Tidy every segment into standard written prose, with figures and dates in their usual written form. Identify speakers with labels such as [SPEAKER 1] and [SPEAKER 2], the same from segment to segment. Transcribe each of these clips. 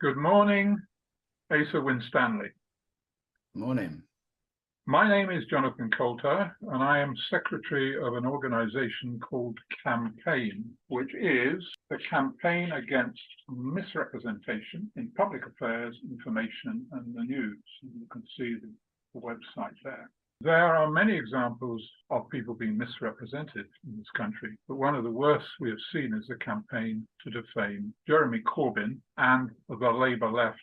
[SPEAKER 1] Good morning, Asa Winstanley.
[SPEAKER 2] Morning.
[SPEAKER 1] My name is Jonathan Coulter, and I am secretary of an organization called CAMPAIN, which is the Campaign Against Misrepresentation in Public Affairs, Information and the News. You can see the website there. There are many examples of people being misrepresented in this country, but one of the worst we have seen is the campaign to defame Jeremy Corbyn and the Labour left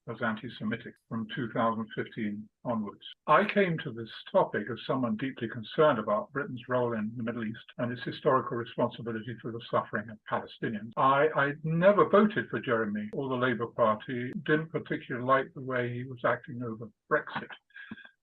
[SPEAKER 1] as anti-Semitic from 2015 onwards. I came to this topic as someone deeply concerned about Britain's role in the Middle East and its historical responsibility for the suffering of Palestinians. I never voted for Jeremy or the Labour Party, didn't particularly like the way he was acting over Brexit,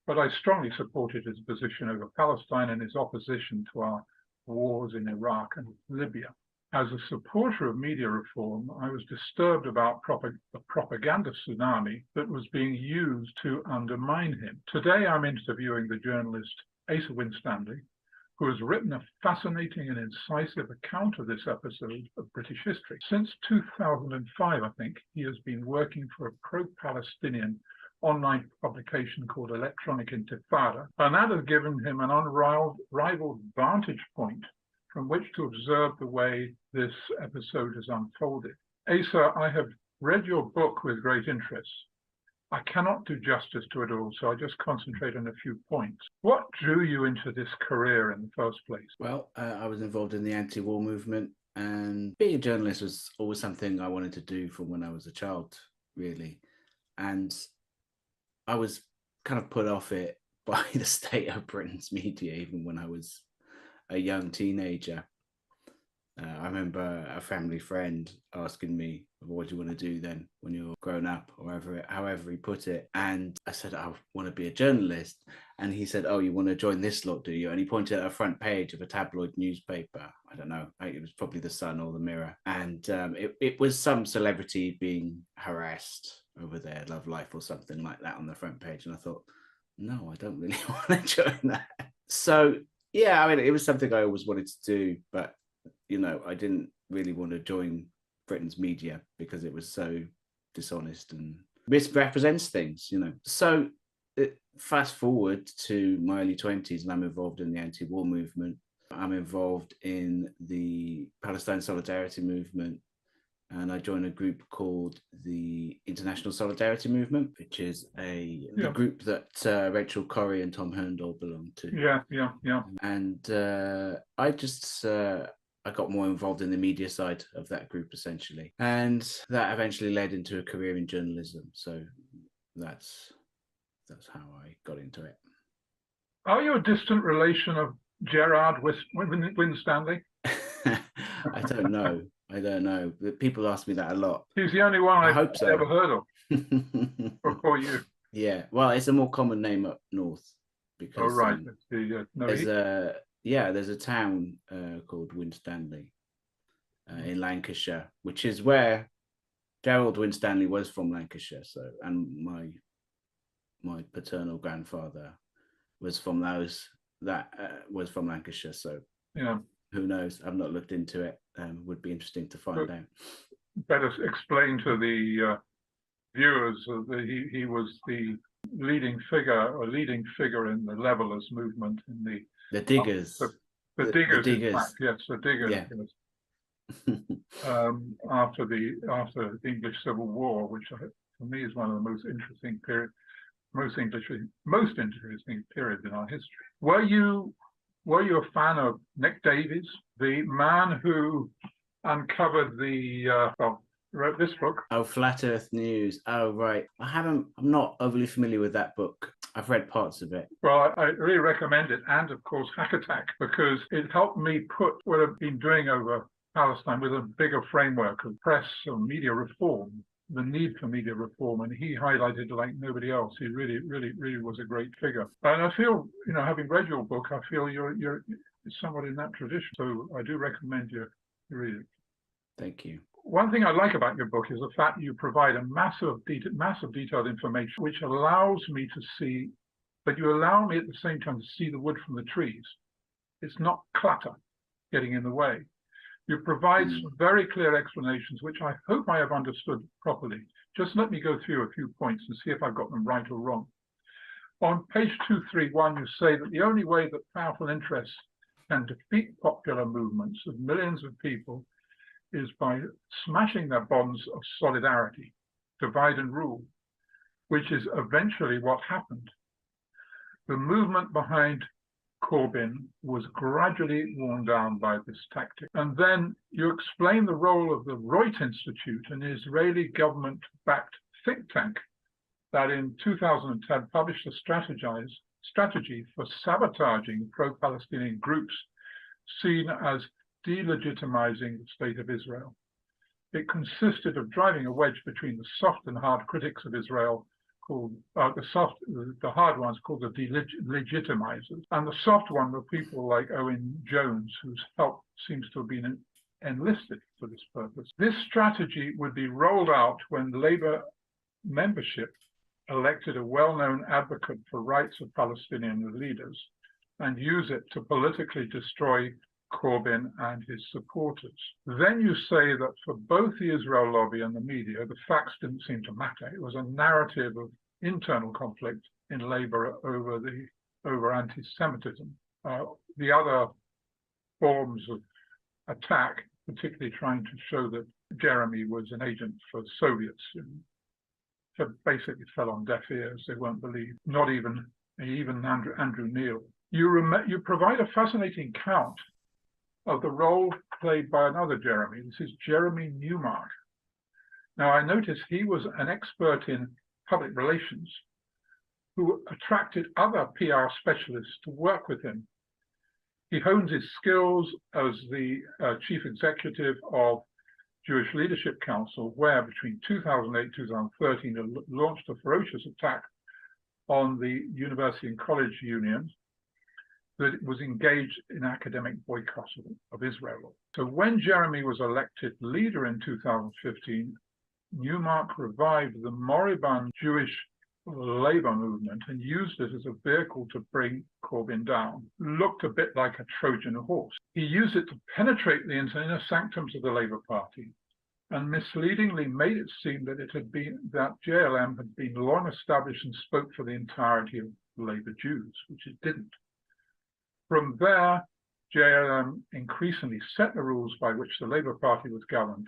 [SPEAKER 1] but I strongly supported his position over Palestine and his opposition to our wars in Iraq and Libya. As a supporter of media reform, I was disturbed about the propaganda tsunami that was being used to undermine him. Today, I'm interviewing the journalist Asa Winstanley, who has written a fascinating and incisive account of this episode of British history. Since 2005, I think, he has been working for a pro-Palestinian online publication called Electronic Intifada, and that has given him an unrivaled vantage point from which to observe the way this episode has unfolded. Asa, I have read your book with great interest. I cannot do justice to it all, so I just concentrate on a few points. What drew you into this career in the first place?
[SPEAKER 2] Well, I was involved in the anti-war movement, and being a journalist was always something I wanted to do from when I was a child, really. And I was kind of put off it by the state of Britain's media, even when I was a young teenager. I remember a family friend asking me, what do you want to do then when you're grown up, or however he put it. And I said, I want to be a journalist. And he said, oh, you want to join this lot, do you? And he pointed at a front page of a tabloid newspaper. I don't know, it was probably the Sun or the Mirror. And it was some celebrity being harassed over their love life or something like that on the front page. And I thought, no, I don't really want to join that. So yeah, I mean, it was something I always wanted to do, but, you know, I didn't really want to join Britain's media because it was so dishonest and misrepresents things, you know. So fast forward to my early 20s, and I'm involved in the anti-war movement. I'm involved in the Palestine Solidarity Movement, and I joined a group called the International Solidarity Movement, which is the group that Rachel Corrie and Tom Herndl belong to.
[SPEAKER 1] Yeah.
[SPEAKER 2] And I got more involved in the media side of that group, essentially. And that eventually led into a career in journalism. So that's how I got into it.
[SPEAKER 1] Are you a distant relation of Gerard Winstanley?
[SPEAKER 2] I don't know. People ask me that a lot.
[SPEAKER 1] He's the only one I've ever heard of before you.
[SPEAKER 2] Yeah, well, it's a more common name up north because there's a town called Winstanley in Lancashire, which is where Gerald Winstanley was from, Lancashire. So, and my paternal grandfather was from was from Lancashire. So yeah. Who knows? I've not looked into it. Would be interesting to find out.
[SPEAKER 1] Better explain to the viewers that he was the leading figure in the Levelers movement in
[SPEAKER 2] the Diggers.
[SPEAKER 1] The Diggers. In fact, yes, the Diggers.
[SPEAKER 2] Yeah.
[SPEAKER 1] After the English Civil War, which for me is one of the most interesting periods in our history. Were you a fan of Nick Davies, the man who uncovered wrote this book?
[SPEAKER 2] Oh, Flat Earth News. Oh, right. I'm not overly familiar with that book. I've read parts of it.
[SPEAKER 1] Well, I really recommend it, and of course Hack Attack, because it helped me put what I've been doing over Palestine with a bigger framework of press and media reform, the need for media reform, and he highlighted like nobody else. He really was a great figure. And I feel, having read your book, I feel you're somewhat in that tradition. So I do recommend you read it.
[SPEAKER 2] Thank you.
[SPEAKER 1] One thing I like about your book is the fact that you provide a massive detailed information, which allows me to see, but you allow me at the same time to see the wood from the trees. It's not clutter getting in the way. You provide some very clear explanations, which I hope I have understood properly, Just let me go through a few points and see if I've got them right or wrong. On page 231, you say that the only way that powerful interests can defeat popular movements of millions of people is by smashing their bonds of solidarity, divide and rule, which is eventually what happened. The movement behind Corbyn was gradually worn down by this tactic. And then you explain the role of the Reut Institute, an Israeli government-backed think tank that in 2010 published a strategy for sabotaging pro-Palestinian groups seen as delegitimizing the state of Israel. It consisted of driving a wedge between the soft and hard critics of Israel, called the hard ones called the delegitimizers, and the soft one were people like Owen Jones, whose help seems to have been enlisted for this purpose. This strategy would be rolled out when Labour membership elected a well-known advocate for rights of Palestinian leaders and use it to politically destroy Corbyn and his supporters. Then you say that for both the Israel lobby and the media, the facts didn't seem to matter. It was a narrative of internal conflict in Labour over anti-Semitism. The other forms of attack, particularly trying to show that Jeremy was an agent for Soviets, basically fell on deaf ears. They weren't believed. Not even Andrew Neil. You provide a fascinating count of the role played by another Jeremy. This is Jeremy Newmark. Now, I notice he was an expert in public relations who attracted other PR specialists to work with him. He hones his skills as the chief executive of Jewish Leadership Council, where between 2008 and 2013 he launched a ferocious attack on the university and college unions that was engaged in academic boycott of Israel. So when Jeremy was elected leader in 2015, Newmark revived the moribund Jewish labor movement and used it as a vehicle to bring Corbyn down. Looked a bit like a Trojan horse. He used it to penetrate the inner sanctums of the Labour Party and misleadingly made it seem that that JLM had been long established and spoke for the entirety of Labour Jews, which it didn't. From there, JLM increasingly set the rules by which the Labour Party was governed.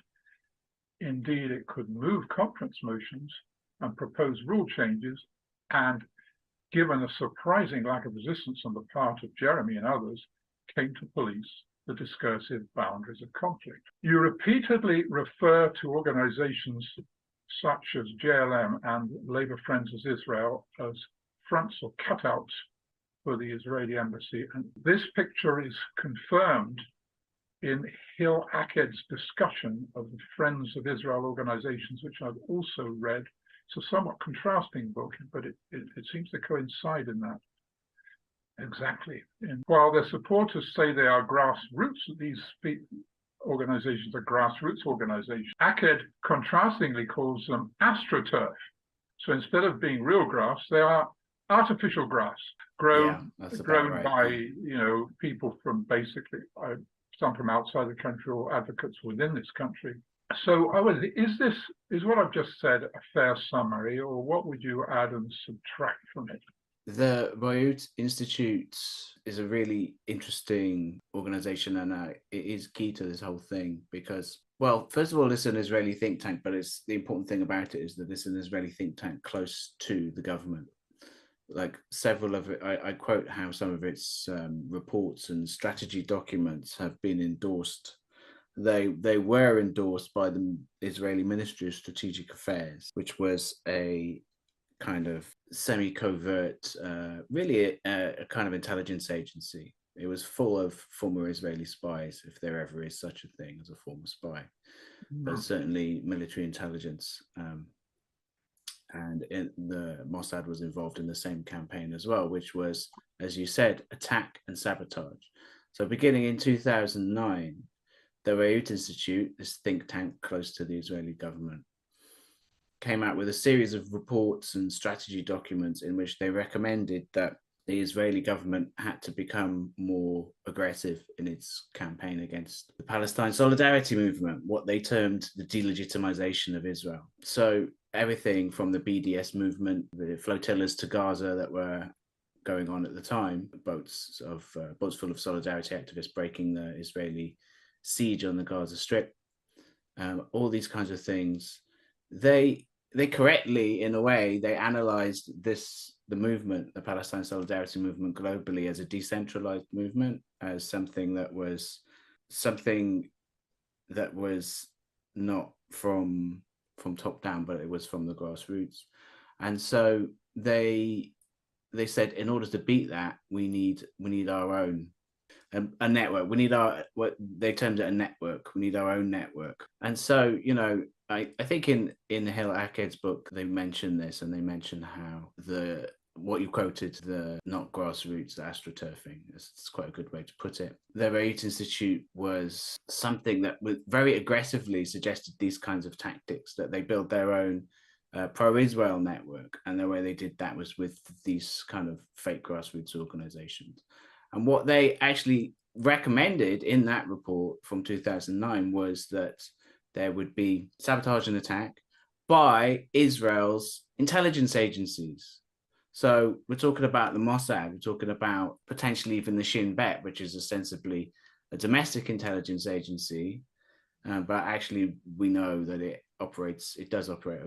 [SPEAKER 1] Indeed, it could move conference motions and propose rule changes, and given a surprising lack of resistance on the part of Jeremy and others, came to police the discursive boundaries of conflict. You repeatedly refer to organizations such as JLM and Labour Friends of Israel as fronts or cutouts for the Israeli embassy. And this picture is confirmed in Hil Aked's discussion of the Friends of Israel organizations, which I've also read. It's a somewhat contrasting book, but it seems to coincide in that. Exactly. And while their supporters say they are grassroots, these organizations are grassroots organizations, Aked contrastingly calls them astroturf. So instead of being real grass, they are artificial grass grown right, by people from basically some from outside the country or advocates within this country. So is what I've just said a fair summary, or what would you add and subtract from it?
[SPEAKER 2] The Reut Institute is a really interesting organization, and it is key to this whole thing because, well, first of all, it's an Israeli think tank, but the important thing about it is that it's an Israeli think tank close to the government. Like several of it, I quote how some of its reports and strategy documents have been endorsed. They were endorsed by the Israeli Ministry of Strategic Affairs, which was a kind of semi-covert, really a kind of intelligence agency. It was full of former Israeli spies, if there ever is such a thing as a former spy, but certainly military intelligence. And the Mossad was involved in the same campaign as well, which was, as you said, attack and sabotage. So beginning in 2009, the Reut Institute, this think tank close to the Israeli government, came out with a series of reports and strategy documents in which they recommended that the Israeli government had to become more aggressive in its campaign against the Palestine Solidarity Movement, what they termed the delegitimization of Israel. So everything from the BDS movement, the flotillas to Gaza that were going on at the time, boats full of solidarity activists breaking the Israeli siege on the Gaza Strip, all these kinds of things. They correctly, in a way, they analyzed the movement, the Palestine Solidarity Movement, globally as a decentralized movement, as something that was not from top down, but it was from the grassroots. And so they said, in order to beat that, we need our own a network. We need what they termed it a network. We need our own network. And so, I think in Hill Akked's book, they mention this, and they mention how what you quoted, the not grassroots, the astroturfing. It's quite a good way to put it. The Beirut Institute was something that very aggressively suggested these kinds of tactics, that they build their own pro-Israel network. And the way they did that was with these kind of fake grassroots organizations. And what they actually recommended in that report from 2009 was that there would be sabotage and attack by Israel's intelligence agencies. So we're talking about the Mossad, we're talking about potentially even the Shin Bet, which is ostensibly a domestic intelligence agency, but actually we know that it does operate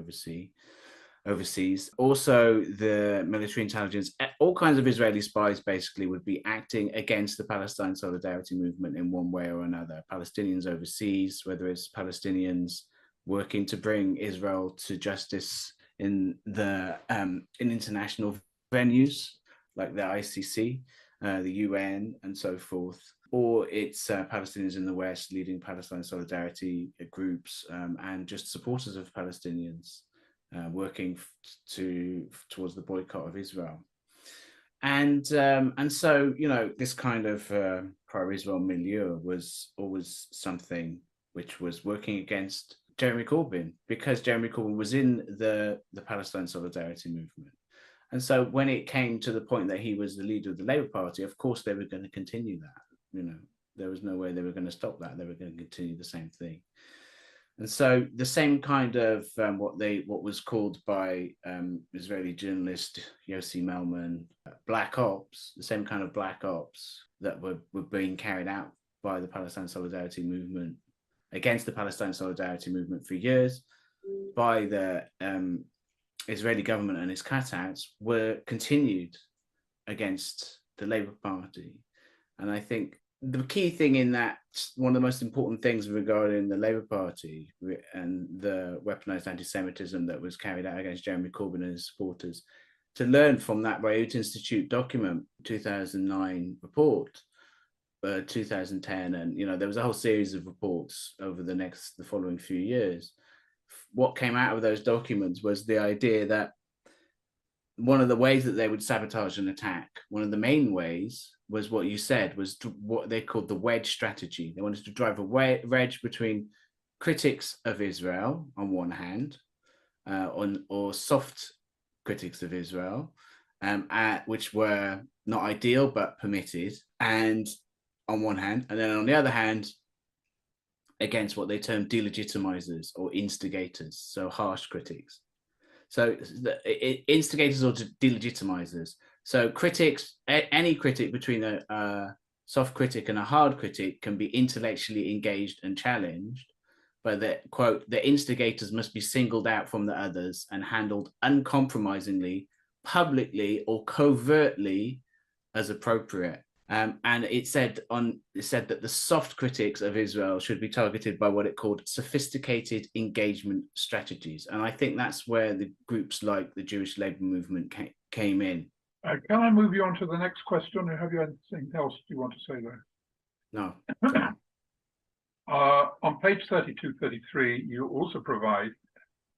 [SPEAKER 2] overseas. Also, the military intelligence, all kinds of Israeli spies basically would be acting against the Palestine Solidarity Movement in one way or another. Palestinians overseas, whether it's Palestinians working to bring Israel to justice in international venues like the ICC, the UN, and so forth, or it's Palestinians in the West leading Palestine solidarity groups and just supporters of Palestinians working towards the boycott of Israel. And so, this kind of pro-Israel milieu was always something which was working against Jeremy Corbyn, because Jeremy Corbyn was in the Palestine Solidarity Movement. And so when it came to the point that he was the leader of the Labour Party, of course they were going to continue that. There was no way they were going to stop that. They were going to continue the same thing. And so the same kind of what was called by Israeli journalist Yossi Melman black ops, the same kind of black ops that were being carried out by the Palestine Solidarity Movement against the Palestine Solidarity Movement for years by the Israeli government and its cutouts were continued against the Labour Party. And I think the key thing in that, one of the most important things regarding the Labour Party and the weaponized anti-Semitism that was carried out against Jeremy Corbyn and his supporters, to learn from that Beirut Institute document, 2009 report, 2010, and there was a whole series of reports over the following few years. What came out of those documents was the idea that one of the ways that they would sabotage and attack, one of the main ways, was what you said, was what they called the wedge strategy. They wanted to drive a wedge between critics of Israel on one hand, or soft critics of Israel, which were not ideal but permitted, and on one hand, and then on the other hand, against what they termed delegitimizers or instigators, so harsh critics. So instigators or delegitimizers. So critics, any critic between a soft critic and a hard critic can be intellectually engaged and challenged, but that, quote, the instigators must be singled out from the others and handled uncompromisingly, publicly or covertly as appropriate. And it said that the soft critics of Israel should be targeted by what it called sophisticated engagement strategies. And I think that's where the groups like the Jewish Labour Movement came in.
[SPEAKER 1] Can I move you on to the next question? Or have you anything else you want to say there?
[SPEAKER 2] No.
[SPEAKER 1] On page 32, 33, you also provide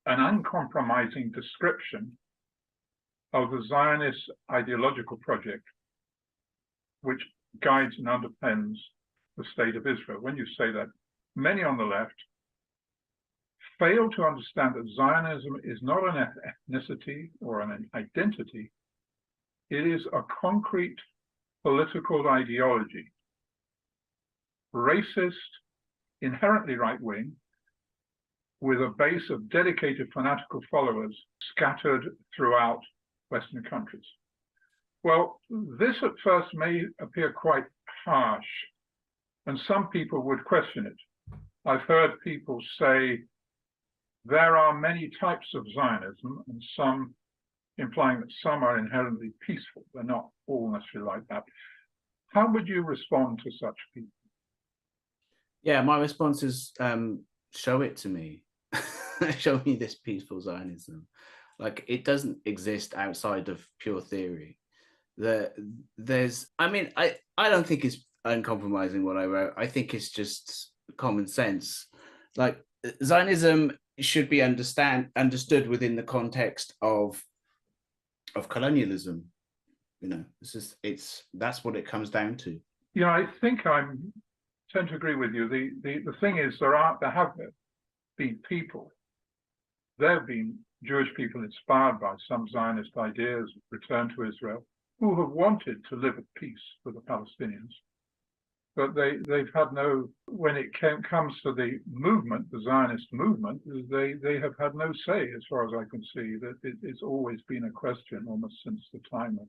[SPEAKER 1] an uncompromising description of the Zionist ideological project, which guides and underpins the state of Israel. When you say that, many on the left fail to understand that Zionism is not an ethnicity or an identity. It is a concrete political ideology, racist, inherently right-wing, with a base of dedicated fanatical followers scattered throughout Western countries. Well, this at first may appear quite harsh, and some people would question it. I've heard people say there are many types of Zionism, and some implying that some are inherently peaceful. They're not all necessarily like that. How would you respond to such people?
[SPEAKER 2] Yeah, my response is show it to me. Show me this peaceful Zionism. Like, it doesn't exist outside of pure theory. I don't think it's uncompromising what I wrote. I think it's just common sense. Like, Zionism should be understood within the context of colonialism. You know, that's what it comes down to.
[SPEAKER 1] You know, I think I tend to agree with you. The thing is, there have been people. There have been Jewish people inspired by some Zionist ideas, return to Israel, who have wanted to live at peace with the Palestinians. But they've had no, when it comes to the movement, the Zionist movement, they have had no say, as far as I can see. That it's always been a question, almost since the time of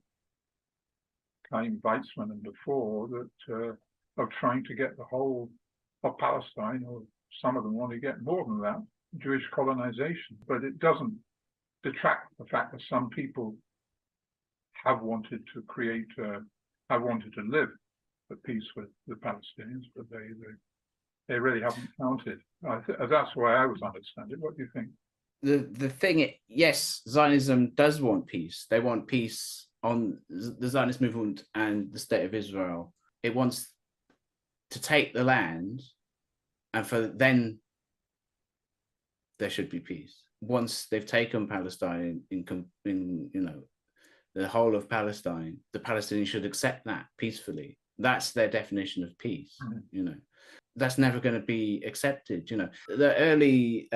[SPEAKER 1] Chaim Weizmann and before, that of trying to get the whole of Palestine, or some of them want to get more than that, Jewish colonization. But it doesn't detract the fact that some people have wanted to live at peace with the Palestinians, but they really haven't counted. That's the way I always understand it. What do you think?
[SPEAKER 2] The thing, yes, Zionism does want peace. They want peace on the Zionist movement and the state of Israel. It wants to take the land, and then there should be peace. Once they've taken Palestine in the whole of Palestine, the Palestinians should accept that peacefully. That's their definition of peace. Mm-hmm. You know, that's never going to be accepted. You know, the early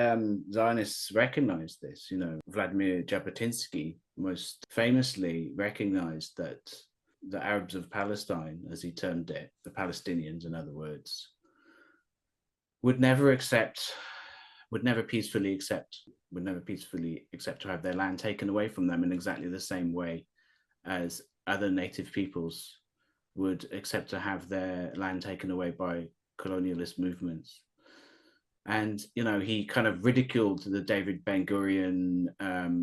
[SPEAKER 2] Zionists recognized this. You know, Vladimir Jabotinsky most famously recognized that the Arabs of Palestine, as he termed it, the Palestinians, in other words, would never peacefully accept to have their land taken away from them in exactly the same way as other native peoples would accept to have their land taken away by colonialist movements. And, you know, he kind of ridiculed the David Ben-Gurion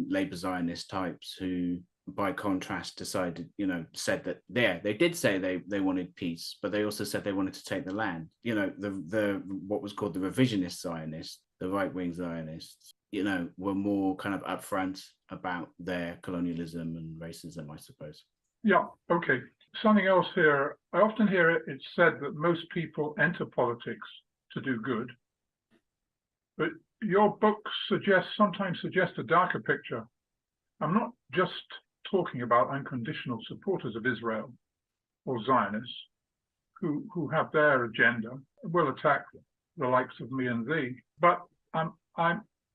[SPEAKER 2] labor Zionist types who, by contrast, said that they did say they wanted peace, but they also said they wanted to take the land. You know, the what was called the revisionist Zionists, the right-wing Zionists, you know, were more kind of upfront about their colonialism and racism, I suppose.
[SPEAKER 1] Yeah, okay. Something else here. I often hear it said that most people enter politics to do good, but your book sometimes suggests a darker picture. I'm not just talking about unconditional supporters of Israel or Zionists who have their agenda, will attack the likes of me and thee, but I'm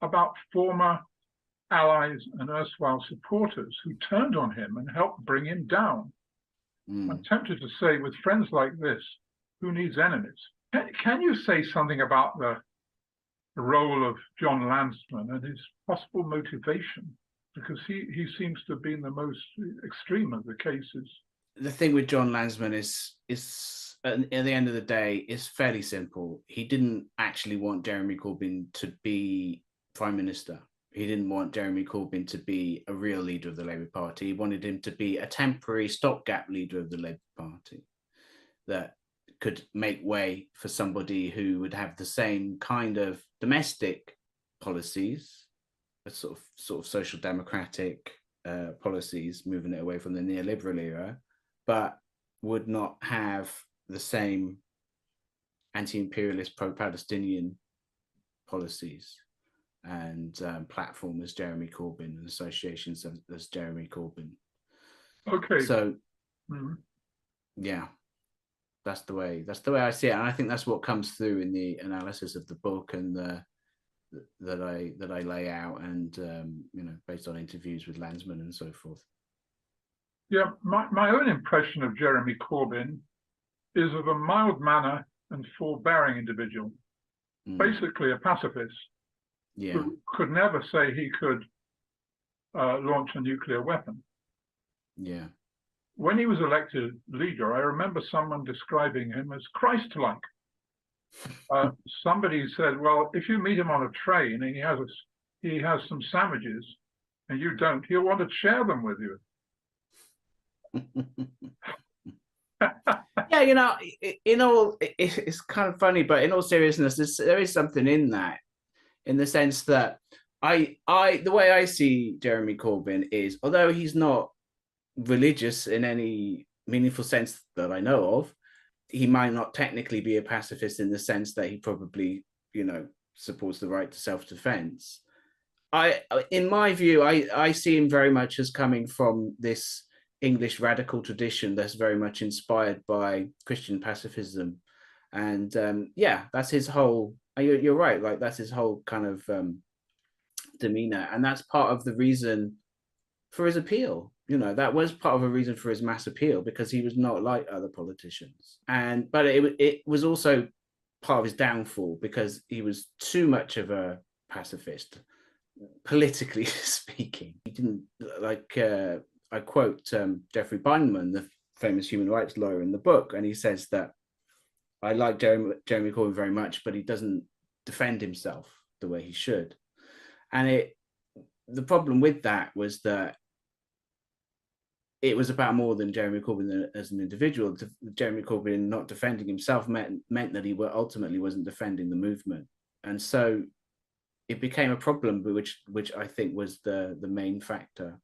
[SPEAKER 1] about former allies and erstwhile supporters who turned on him and helped bring him down. I'm tempted to say, with friends like this, who needs enemies? Can you say something about the role of Jon Lansman and his possible motivation? Because he seems to have been the most extreme of the cases.
[SPEAKER 2] The thing with Jon Lansman is at the end of the day, is fairly simple. He didn't actually want Jeremy Corbyn to be Prime Minister. He didn't want Jeremy Corbyn to be a real leader of the Labour Party. He wanted him to be a temporary stopgap leader of the Labour Party that could make way for somebody who would have the same kind of domestic policies, a sort of social democratic policies, moving it away from the neoliberal era, but would not have the same anti-imperialist, pro-Palestinian policies and platform as Jeremy Corbyn and associations as Jeremy Corbyn.
[SPEAKER 1] Okay.
[SPEAKER 2] So, yeah, that's the way I see it, and I think that's what comes through in the analysis of the book and that I lay out, and based on interviews with Lansman and so forth.
[SPEAKER 1] Yeah, my own impression of Jeremy Corbyn is of a mild manner and forbearing individual, basically a pacifist who could never say he could launch a nuclear weapon.
[SPEAKER 2] Yeah.
[SPEAKER 1] When he was elected leader, I remember someone describing him as Christ-like. Somebody said, well, if you meet him on a train and he has some sandwiches and you don't, he'll want to share them with you.
[SPEAKER 2] Yeah, you know, it's kind of funny, but in all seriousness, there is something in that, in the sense that the way I see Jeremy Corbyn is, although he's not religious in any meaningful sense that I know of, he might not technically be a pacifist in the sense that he probably, you know, supports the right to self-defense. In my view, I see him very much as coming from this English radical tradition that's very much inspired by Christian pacifism. And yeah, that's his whole, you're right, like that's his whole kind of demeanor. And that's part of the reason for his appeal. You know, that was part of a reason for his mass appeal, because he was not like other politicians. But it was also part of his downfall, because he was too much of a pacifist, politically speaking. He didn't, like, I quote Jeffrey Bindman, the famous human rights lawyer, in the book, and he says that I like Jeremy Corbyn very much, but he doesn't defend himself the way he should. And the problem with that was that it was about more than Jeremy Corbyn as an individual. Jeremy Corbyn not defending himself meant that he ultimately wasn't defending the movement. And so it became a problem, which I think was the main factor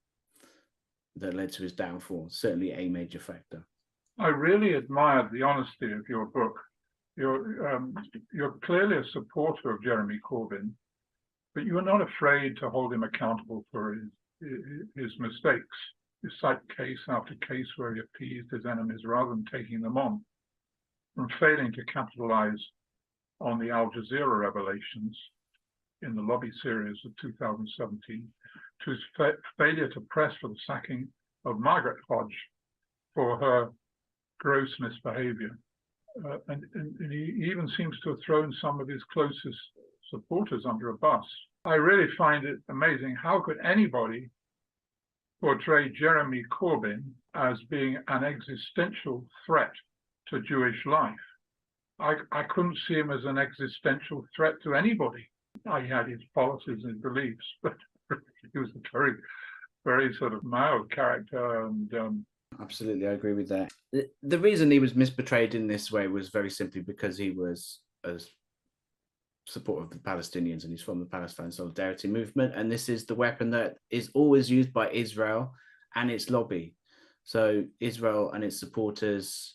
[SPEAKER 2] that led to his downfall, certainly a major factor.
[SPEAKER 1] I really admired the honesty of your book. You're clearly a supporter of Jeremy Corbyn, but you are not afraid to hold him accountable for his mistakes. You cite case after case where he appeased his enemies rather than taking them on, from failing to capitalize on the Al Jazeera revelations in the lobby series of 2017, to his failure to press for the sacking of Margaret Hodge for her gross misbehavior. And he even seems to have thrown some of his closest supporters under a bus. I really find it amazing. How could anybody portray Jeremy Corbyn as being an existential threat to Jewish life? I couldn't see him as an existential threat to anybody. He had his policies and beliefs, but he was a very, very sort of mild character. And
[SPEAKER 2] absolutely, I agree with that. The reason he was misportrayed in this way was very simply because he was a supporter of the Palestinians, and he's from the Palestine Solidarity Movement. And this is the weapon that is always used by Israel and its lobby. So Israel and its supporters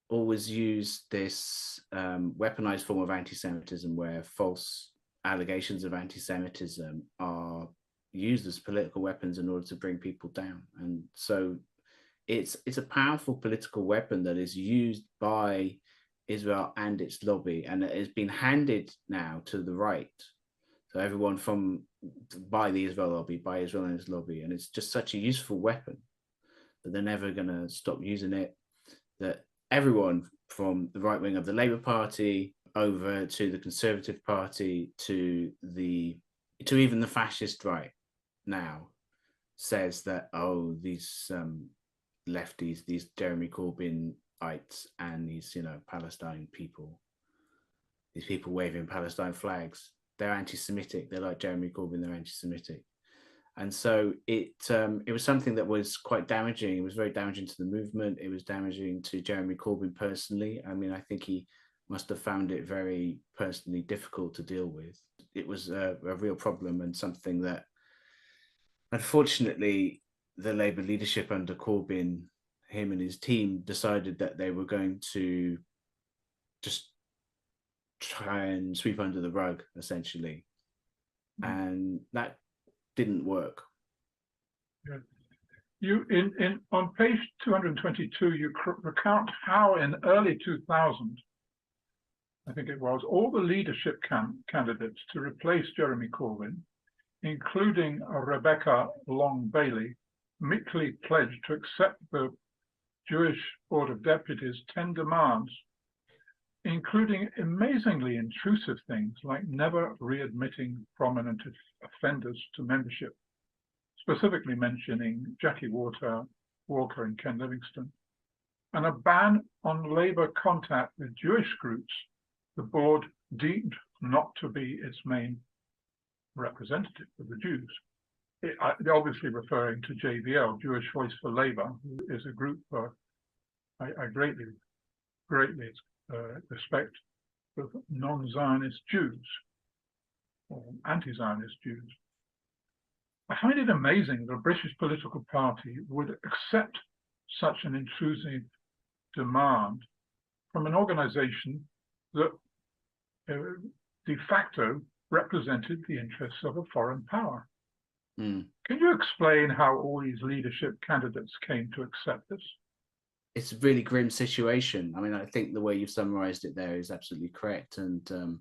[SPEAKER 2] always use this weaponized form of anti-Semitism, where false allegations of anti-Semitism are used as political weapons in order to bring people down. And so it's a powerful political weapon that is used by Israel and its lobby, and it has been handed now to the right. So everyone by the Israel lobby, by Israel and its lobby, and it's just such a useful weapon that they're never going to stop using it. That everyone from the right wing of the Labour Party over to the Conservative Party to even the fascist right now says that, oh, these lefties, these Jeremy Corbynites and these, Palestine people, these people waving Palestine flags, they're anti-Semitic. They're like Jeremy Corbyn, they're anti-Semitic. And so it was something that was quite damaging. It was very damaging to the movement. It was damaging to Jeremy Corbyn personally. I mean, I think he must have found it very personally difficult to deal with. It was a real problem, and something that, unfortunately, the Labour leadership under Corbyn, him and his team, decided that they were going to just try and sweep under the rug, essentially. And that didn't work.
[SPEAKER 1] Yeah. You on page 222, you recount how in early 2000, I think it was, all the leadership candidates to replace Jeremy Corbyn, including Rebecca Long Bailey, meekly pledged to accept the Jewish Board of Deputies' 10 demands, including amazingly intrusive things like never readmitting prominent offenders to membership, specifically mentioning Jackie Walker and Ken Livingstone, and a ban on Labour contact with Jewish groups the board deemed not to be its main representative of the Jews. They're obviously referring to JVL, Jewish Voice for Labour, who is a group I greatly respect, of non-Zionist Jews or anti-Zionist Jews. I find it amazing that a British political party would accept such an intrusive demand from an organization that de facto represented the interests of a foreign power. Can you explain how all these leadership candidates came to accept this?
[SPEAKER 2] It's a really grim situation. I mean, I think the way you've summarized it there is absolutely correct. And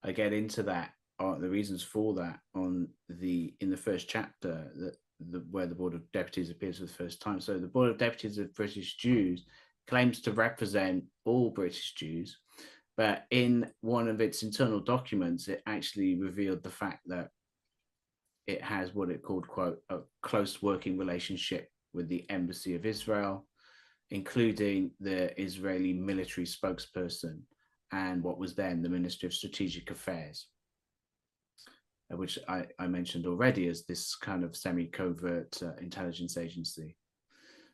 [SPEAKER 2] I get into that, the reasons for that in the first chapter, where the Board of Deputies appears for the first time. So the Board of Deputies of British Jews claims to represent all British Jews, but in one of its internal documents, it actually revealed the fact that it has what it called, quote, a close working relationship with the Embassy of Israel, including the Israeli military spokesperson and what was then the Ministry of Strategic Affairs, which I mentioned already as this kind of semi-covert intelligence agency.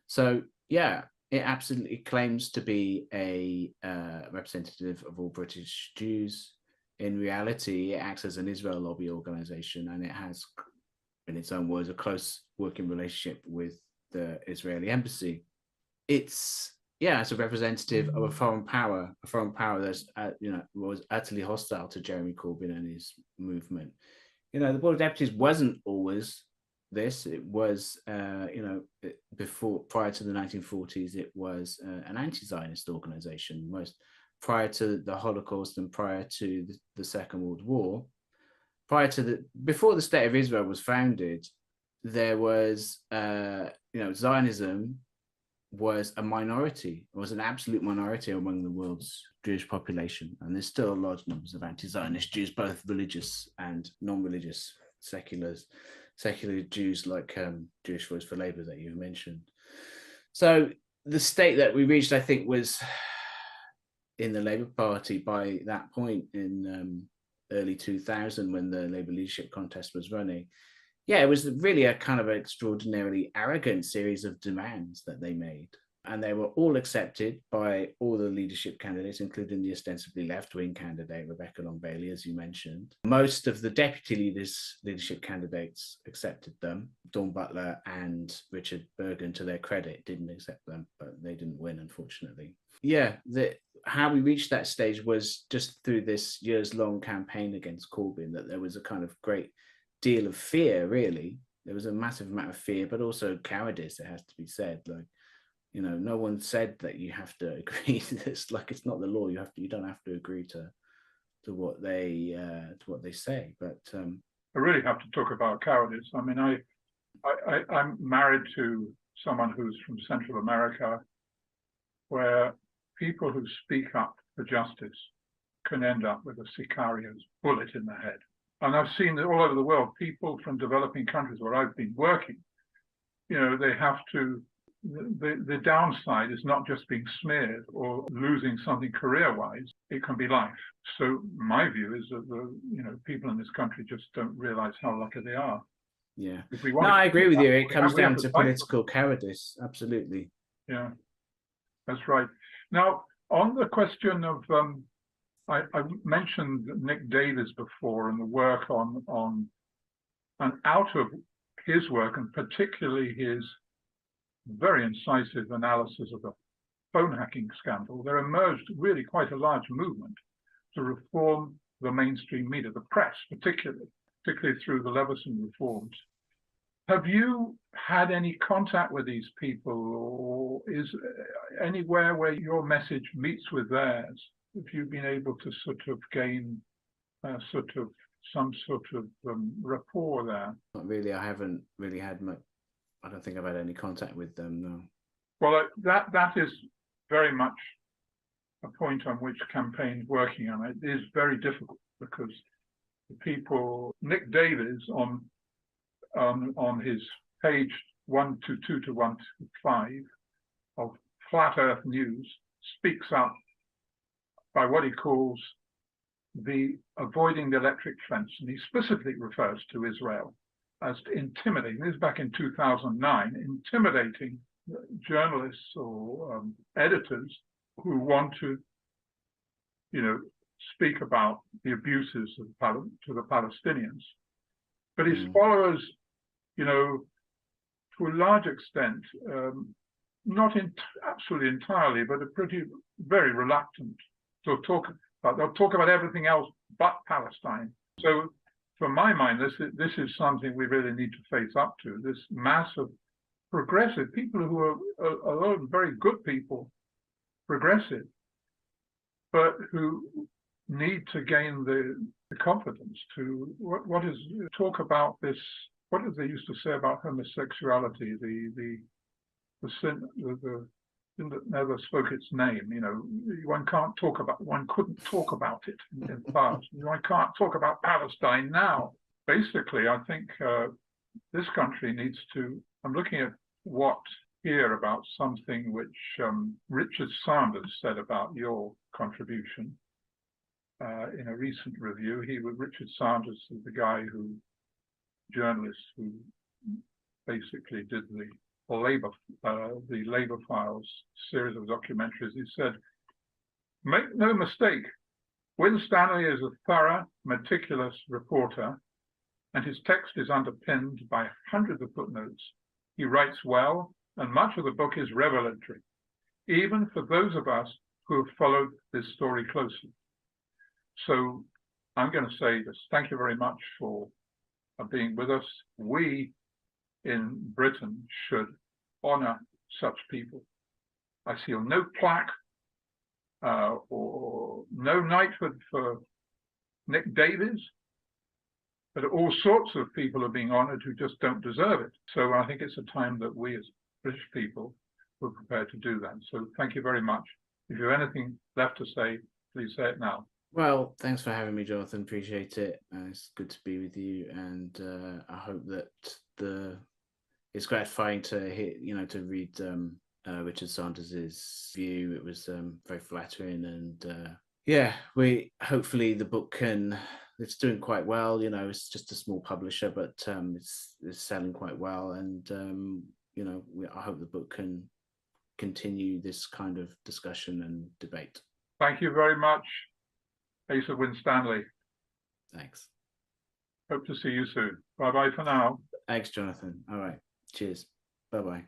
[SPEAKER 2] So, yeah, it absolutely claims to be a representative of all British Jews. In reality, it acts as an Israel lobby organization, and it has, in its own words, a close working relationship with the Israeli embassy. It's a representative of a foreign power that's was utterly hostile to Jeremy Corbyn and his movement. The Board of Deputies wasn't always this. It was, prior to the 1940s, it was an anti-Zionist organization. Prior to the Holocaust and prior to the Second World War, before the State of Israel was founded, there was, Zionism was a minority, was an absolute minority among the world's Jewish population. And there's still large numbers of anti-Zionist Jews, both religious and non-religious, secular Jews like Jewish Voice for Labour that you mentioned. So the state that we reached, I think, was in the Labour Party by that point in early 2000, when the Labour leadership contest was running. Yeah, it was really a kind of extraordinarily arrogant series of demands that they made. And they were all accepted by all the leadership candidates, including the ostensibly left-wing candidate, Rebecca Long-Bailey, as you mentioned. Most of the deputy leadership candidates accepted them. Dawn Butler and Richard Bergen, to their credit, didn't accept them, but they didn't win, unfortunately. Yeah, how we reached that stage was just through this years-long campaign against Corbyn, that there was a kind of great deal of fear, really. There was a massive amount of fear, but also cowardice, it has to be said. Like, no one said that you have to agree to this. Like, it's not the law. You don't have to agree to what they say. But
[SPEAKER 1] I really have to talk about cowardice. I mean, I'm married to someone who's from Central America, where people who speak up for justice can end up with a sicario's bullet in the head. And I've seen that all over the world, people from developing countries where I've been working, they have to, the downside is not just being smeared or losing something career-wise, it can be life. So my view is that people in this country just don't realize how lucky they are.
[SPEAKER 2] Yeah. No, I agree with you. It comes down to political
[SPEAKER 1] them.
[SPEAKER 2] cowardice. Absolutely.
[SPEAKER 1] Yeah, that's right. Now, on the question of, I mentioned Nick Davies before, and the work on and out of his work, and particularly his very incisive analysis of the phone hacking scandal, there emerged really quite a large movement to reform the mainstream media, the press particularly through the Leveson reforms. Have you had any contact with these people, or is anywhere where your message meets with theirs? Have you been able to sort of gain some sort of rapport there?
[SPEAKER 2] Not really. I haven't really had much I don't think I've had any contact with them, no.
[SPEAKER 1] Well, that is very much a point on which campaign's working on. It is very difficult because the people, Nick Davies on his page 122 to 125 of Flat Earth News speaks up by what he calls the avoiding the electric fence, and he specifically refers to Israel as intimidating. This is back in 2009, intimidating journalists or editors who want to, speak about the abuses to the Palestinians. But his followers, to a large extent, not absolutely entirely, but very reluctant to talk about. They'll talk about everything else but Palestine. So, from my mind, this is something we really need to face up to. This mass of progressive people who are very good people, progressive, but who need to gain the confidence to what is talk about this. What did they used to say about homosexuality? The sin that never spoke its name. One couldn't talk about it in the past. One can't talk about Palestine now. Basically, I think this country needs to. I'm looking at here about something which Richard Sanders said about your contribution in a recent review. Richard Sanders is the journalist who basically did the Labour Files series of documentaries. He said, "Make no mistake, Winstanley is a thorough, meticulous reporter, and his text is underpinned by hundreds of footnotes. He writes well, and much of the book is revelatory, even for those of us who have followed this story closely." So I'm going to say just thank you very much for being with us. We in Britain should honor such people. I see no plaque or no knighthood for Nick Davies, but all sorts of people are being honored who just don't deserve it. So I think it's a time that we as British people were prepared to do that. So thank you very much. If you have anything left to say, please say it now.
[SPEAKER 2] Well, thanks for having me, Jonathan. Appreciate it. It's good to be with you, and I hope that it's gratifying to hear, to read Richard Sanders's view. It was very flattering, and hopefully the book it's doing quite well. It's just a small publisher, but it's selling quite well, and I hope the book can continue this kind of discussion and debate.
[SPEAKER 1] Thank you very much, Asa Winstanley.
[SPEAKER 2] Thanks.
[SPEAKER 1] Hope to see you soon. Bye-bye for now.
[SPEAKER 2] Thanks, Jonathan. All right. Cheers. Bye-bye.